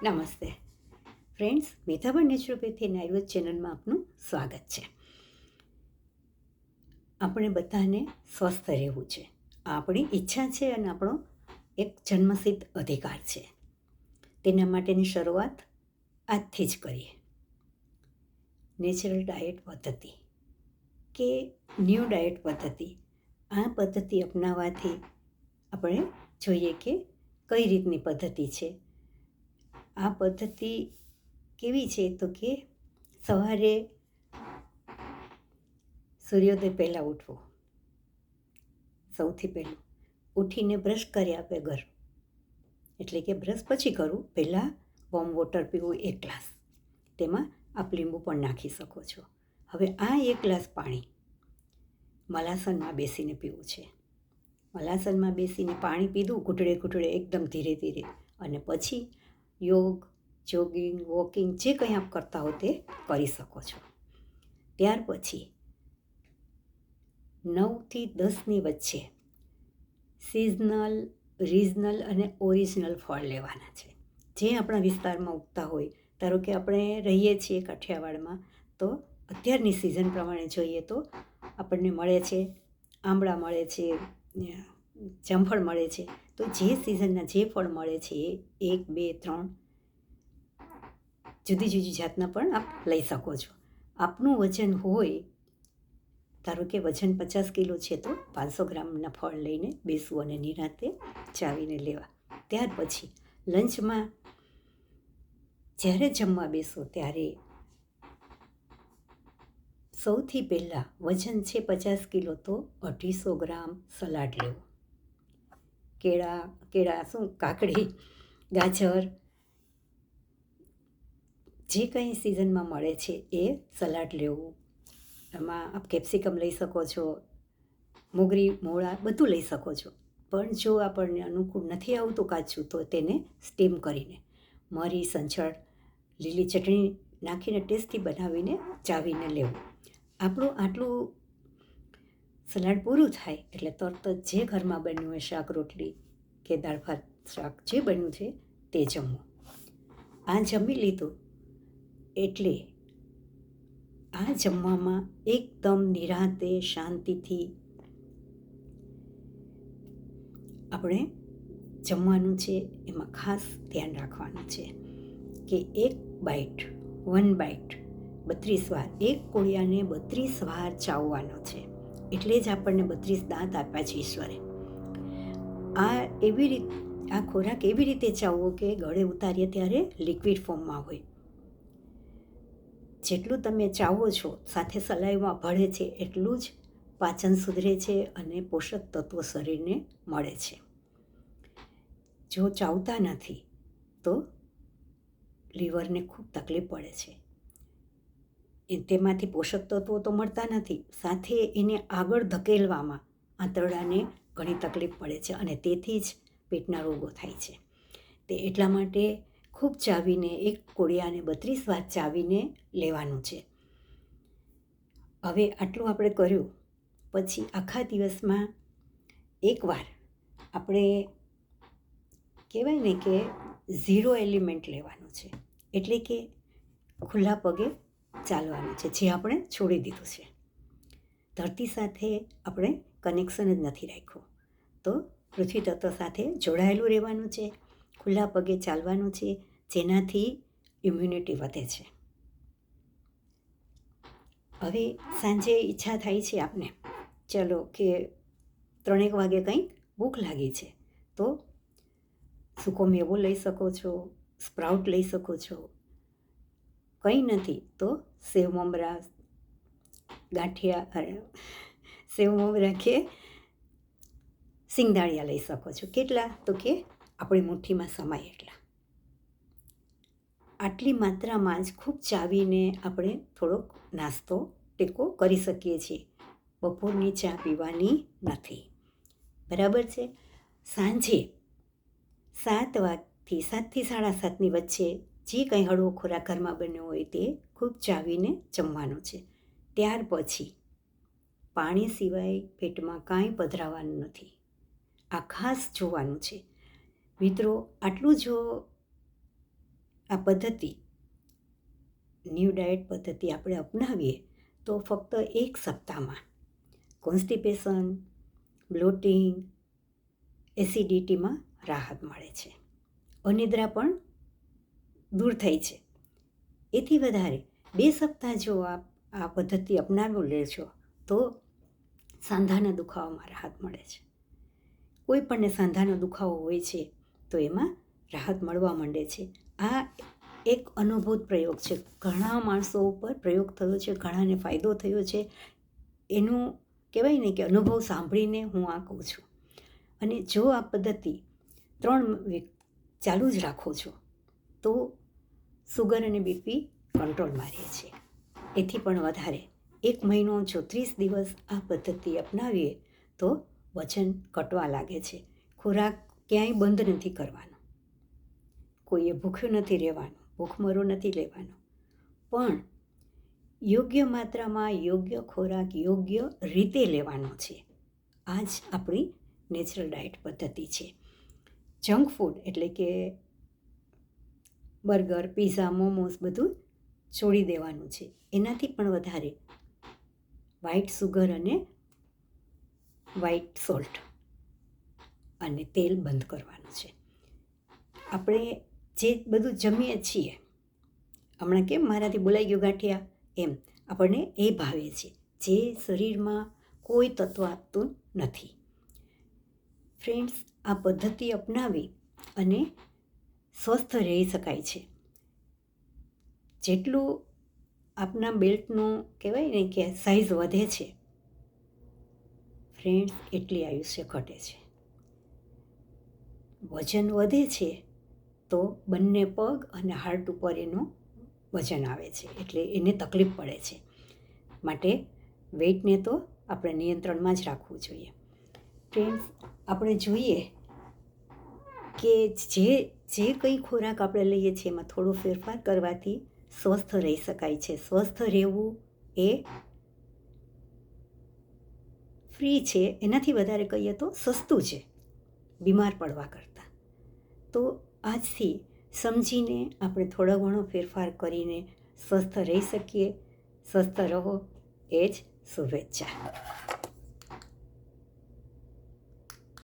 નમસ્તે friends, મિતાબા naturopathy and Ayurveda ચેનલમાં આપનું સ્વાગત છે. આપણે બધાને સ્વસ્થ રહેવું છે. આ આપણી ઈચ્છા છે અને આપણો એક જન્મસિદ્ધ અધિકાર છે. તેના માટેની શરૂઆત આજથી જ કરીએ. નેચરલ ડાયટ પદ્ધતિ કે ન્યૂ ડાયટ પદ્ધતિ, આ પદ્ધતિ અપનાવવાથી આપણે જોઈએ કે કઈ રીતની પદ્ધતિ છે. આ પદ્ધતિ કેવી છે તો કે સવારે સૂર્યોદય પહેલાં ઉઠવું. સૌથી પહેલું ઉઠીને બ્રશ કર્યા વગર, એટલે કે બ્રશ પછી કરવું, પહેલાં વોર્મ વોટર પીવું 1 ગ્લાસ. તેમાં આપ લીંબુ પણ નાખી શકો છો. હવે આ 1 ગ્લાસ પાણી મલાસનમાં બેસીને પીવું છે. મલાસનમાં બેસીને પાણી પીધું ઘૂંટડે ઘૂંટડે, એકદમ ધીરે ધીરે, અને પછી યોગ, જોગિંગ, વોકિંગ જે કંઈ આપ કરતા હો તે કરી શકો છો. ત્યાર પછી 9 થી 10ની વચ્ચે સિઝનલ, રિજનલ અને ઓરિજિનલ ફળ લેવાના છે, જે આપણા વિસ્તારમાં ઉગતા હોય. ધારો કે આપણે રહીએ છીએ કાઠિયાવાડમાં, તો અત્યારની સિઝન પ્રમાણે જોઈએ તો આપણને મળે છે આંબળા, મળે છે જામફળ, મળે છે. તો જે સિઝનના જે ફળ મળે છે એ 1, 2, 3 જુદી જુદી જાતના પણ આપ લઈ શકો છો. આપનું વજન હોય, ધારો કે વજન 50 કિલો છે તો 500 ગ્રામના ફળ લઈને બેસવું અને નિરાંતે ચાવીને લેવા. ત્યાર પછી લંચમાં જ્યારે જમવા બેસો ત્યારે સૌથી પહેલાં વજન છે 50 કિલો તો 250 ગ્રામ સલાડ લેવું. કાકડી, ગાજર, જે કંઈ સિઝનમાં મળે છે એ સલાડ લેવું. એમાં આપ કેપ્સિકમ લઈ શકો છો, મોગરી, મૂળા, બધું લઈ શકો છો. પણ જો આપણને અનુકૂળ નથી આવતું કાચું, તો તેને સ્ટીમ કરીને મરી, સંચળ, લીલી ચટણી નાખીને ટેસ્ટી બનાવીને ચાવીને લેવું. આપણું આટલું સલાડ પૂરું થાય એટલે તરત જ જે ઘરમાં બન્યું હોય, શાક રોટલી કે દાળ ભાત શાક જે બન્યું છે તે જમવું. આ જમી લીધું એટલે આ જમવામાં એકદમ નિરાંતે, શાંતિથી આપણે જમવાનું છે. એમાં ખાસ ધ્યાન રાખવાનું છે કે 1 બાઈટ 32 વાર, એક કોળિયાને 32 વાર ચાવવાનો છે. એટલે જ આપણને 32 દાંત આપ્યા છે ઈશ્વરે. આ ખોરાક એવી રીતે ચાવવો કે ગળે ઉતારીએ ત્યારે લિક્વિડ ફોર્મમાં હોય. જેટલું તમે ચાવો છો, સાથે સલાઈમાં ભળે છે, એટલું જ પાચન સુધરે છે અને પોષક તત્વો શરીરને મળે છે. જો ચાવતા નથી તો લીવરને ખૂબ તકલીફ પડે છે. તેમાંથી પોષક તત્વો તો મળતા નથી, સાથે એને આગળ ધકેલવામાં આંતરડાને ઘણી તકલીફ પડે છે અને તેથી જ પેટના રોગો થાય છે. તે એટલા માટે ખૂબ ચાવીને, એક કોળિયાને 32 વાર ચાવીને લેવાનું છે. હવે આટલું આપણે કર્યું પછી આખા દિવસમાં એકવાર આપણે કહેવાય ને કે 0 એલિમેન્ટ લેવાનું છે, એટલે કે ખુલ્લા પગે ચાલવાનું છે, જે આપણે છોડી દીધું છે. ધરતી સાથે આપણે કનેક્શન જ નથી રાખ્યું, તો પૃથ્વી તત્વ સાથે જોડાયેલું રહેવાનું છે. ખુલ્લા પગે ચાલવાનું છે, જેનાથી ઇમ્યુનિટી વધે છે. હવે સાંજે ઈચ્છા થાય છે આપને, ચલો કે 3 વાગે કંઈક ભૂખ લાગી છે, તો સૂકો મેવો લઈ શકો છો, સ્પ્રાઉટ લઈ શકો છો. કંઈ નથી તો સેવ મમરા, ગાંઠિયા, સેવ મમરા કે સિંગદાળિયા લઈ શકો છો. કેટલા તો કે આપણી મુઠ્ઠીમાં સમાય એટલા. આટલી માત્રામાં જ ખૂબ ચાવીને આપણે થોડોક નાસ્તો ટેકો કરી શકીએ છીએ. બપોરની ચા પીવાની નથી, બરાબર છે. સાંજે 7 વાગથી 7થી 7:30ની વચ્ચે જે કંઈ હળવો ખોરાક ઘરમાં બન્યો હોય તે ખૂબ ચાવીને જમવાનો છે. ત્યાર પછી પાણી સિવાય પેટમાં કાંઈ પધરાવાનું નથી. આ ખાસ જોવાનું છે મિત્રો. આટલું જો આ પદ્ધતિ ન્યૂ ડાયટ પદ્ધતિ આપણે અપનાવીએ તો ફક્ત 1 સપ્તાહમાં કોન્સ્ટિપેશન, બ્લોટિંગ, એસિડિટીમાં રાહત મળે છે. અનિદ્રા પણ દૂર થઈ છે. એથી વધારે 2 સપ્તાહ જો આપ આ પદ્ધતિ અપનાવી લેશો તો સાંધાના દુખાવામાં રાહત મળે છે. કોઈ પણને સાંધાનો દુખાવો હોય છે તો એમાં રાહત મળવા માંડે છે. આ એક અનુભૂત પ્રયોગ છે. ઘણા માણસો ઉપર પ્રયોગ થયો છે, ઘણાને ફાયદો થયો છે. એનું કહેવાય ને કે અનુભવ સાંભળીને હું આ કહું છું. અને જો આ પદ્ધતિ 3 વીક ચાલુ જ રાખો છો તો સુગર અને બીપી કંટ્રોલમાં રહે છે. એથી પણ વધારે 1 મહિનો જો 30 દિવસ આ પદ્ધતિ અપનાવીએ તો વજન ઘટવા લાગે છે. ખોરાક ક્યાંય બંધ નથી કરવાનો, કોઈએ ભૂખ્યું નથી રહેવાનું, ભૂખમરો નથી લેવાનો, પણ યોગ્ય માત્રામાં યોગ્ય ખોરાક યોગ્ય રીતે લેવાનો છે. આ જ આપણી નેચરલ ડાયટ પદ્ધતિ છે. જંક ફૂડ એટલે કે બર્ગર, પીઝા, મોમોસ બધું છોડી દેવાનું છે. એનાથી પણ વધારે વ્હાઇટ સુગર અને વ્હાઇટ સોલ્ટ અને તેલ બંધ કરવાનું છે. આપણે જે બધું જમીએ છીએ, હમણાં કેમ મારાથી બોલાઈ ગયું ગાંઠિયા, એમ આપણને એ ભાવે છે જે શરીરમાં કોઈ તત્વ આપતું નથી. ફ્રેન્ડ્સ, આ પદ્ધતિ અપનાવી અને સ્વસ્થ રહી શકાય છે. જેટલું આપના બેલ્ટનું કહેવાય ને કે સાઇઝ વધે છે ફ્રેન્ડ્સ, એટલી આયુષ્ય ઘટે છે. વજન વધે છે તો બંને પગ અને હાર્ટ ઉપર એનું વજન આવે છે, એટલે એને તકલીફ પડે છે. માટે વેઇટને તો આપણે નિયંત્રણમાં જ રાખવું જોઈએ. ફ્રેન્ડ્સ, આપણે જોઈએ કે જે કંઈ ખોરાક આપણે લઈએ છીએ એમાં થોડો ફેરફાર કરવાથી સ્વસ્થ રહી શકાય છે. સ્વસ્થ રહેવું એ ફ્રી છે, એનાથી વધારે કહીએ તો સસ્તું છે બીમાર પડવા કરતાં. તો આજથી સમજીને આપણે થોડો ઘણો ફેરફાર કરીને સ્વસ્થ રહી શકીએ. સ્વસ્થ રહો એ જ શુભેચ્છા.